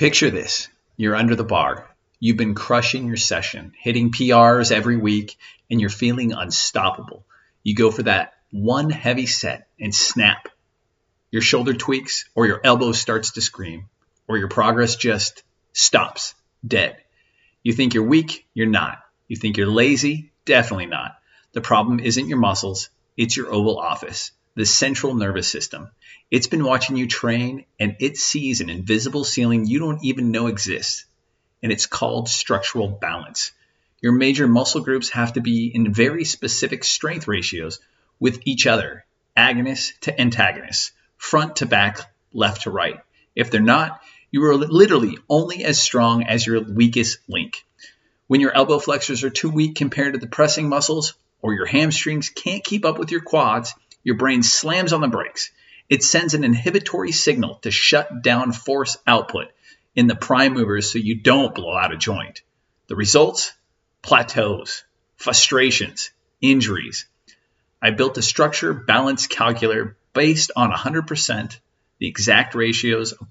Picture this. You're under the bar. You've been crushing your session, hitting PRs every week, and you're feeling unstoppable. You go for that one heavy set and snap. Your shoulder tweaks, or your elbow starts to scream, or your progress just stops dead. You think you're weak? You're not. You think you're lazy? Definitely not. The problem isn't your muscles, it's your oval office, the central nervous system. It's been watching you train, and it sees an invisible ceiling you don't even know exists. And it's called structural balance. Your major muscle groups have to be in very specific strength ratios with each other, agonist to antagonist, front to back, left to right. If they're not, you are literally only as strong as your weakest link. When your elbow flexors are too weak compared to the pressing muscles, or your hamstrings can't keep up with your quads, your brain slams on the brakes. It sends an inhibitory signal to shut down force output in the prime movers so you don't blow out a joint. The results? Plateaus, frustrations, injuries. I built a structure balance calculator based on 100%, the exact ratios of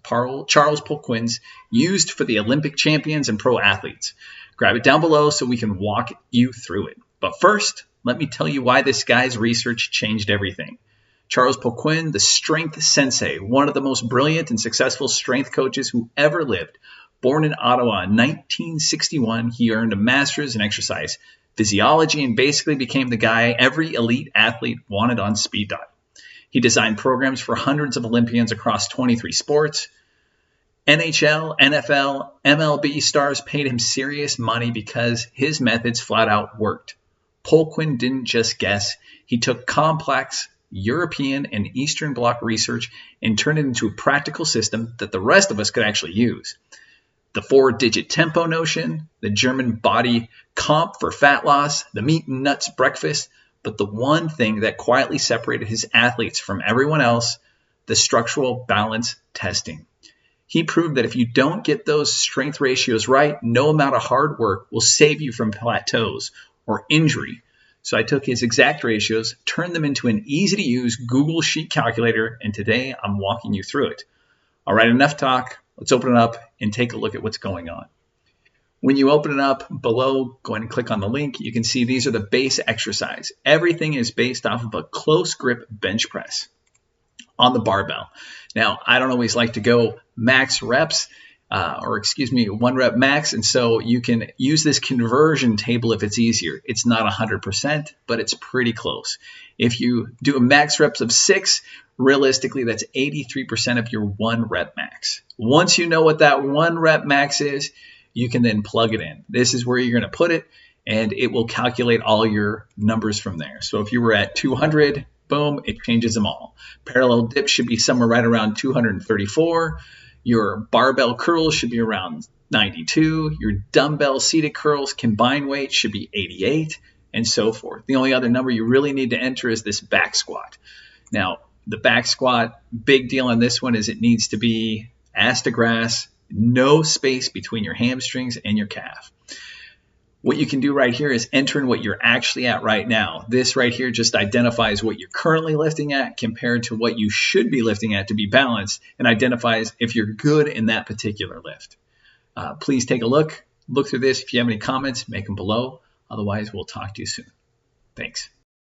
Charles Poliquin's used for the Olympic champions and pro athletes. Grab it down below so we can walk you through it. But first, let me tell you why this guy's research changed everything. Charles Poliquin, the strength sensei, one of the most brilliant and successful strength coaches who ever lived. Born in Ottawa in 1961, he earned a master's in exercise physiology and basically became the guy every elite athlete wanted on speed dial. He designed programs for hundreds of Olympians across 23 sports. NHL, NFL, MLB stars paid him serious money because his methods flat out worked. Poliquin didn't just guess. He took complex European and Eastern Bloc research and turned it into a practical system that the rest of us could actually use. The 4-digit tempo notion, the German body comp for fat loss, the meat and nuts breakfast, but the one thing that quietly separated his athletes from everyone else, the structural balance testing. He proved that if you don't get those strength ratios right, no amount of hard work will save you from plateaus or injury. So I took his exact ratios, turned them into an easy-to-use Google Sheet calculator, and today I'm walking you through it. All right, enough talk. Let's open it up and take a look at what's going on. When you open it up below, go ahead and click on the link. You can see these are the base exercise. Everything is based off of a close grip bench press on the barbell. Now, I don't always like to go max reps, 1 rep max. And so you can use this conversion table if it's easier. It's not 100%, but it's pretty close. If you do a max reps of 6, realistically, that's 83% of your 1 rep max. Once you know what that 1 rep max is, you can then plug it in. This is where you're going to put it, and it will calculate all your numbers from there. So if you were at 200, boom, it changes them all. Parallel dip should be somewhere right around 234. Your barbell curls should be around 92. Your dumbbell seated curls combined weight should be 88, and so forth. The only other number you really need to enter is this back squat. Now, the back squat, big deal on this one is it needs to be ass to grass, no space between your hamstrings and your calf. What you can do right here is enter in what you're actually at right now. This right here just identifies what you're currently lifting at compared to what you should be lifting at to be balanced, and identifies if you're good in that particular lift. Please take a look through this. If you have any comments, make them below. Otherwise, we'll talk to you soon. Thanks.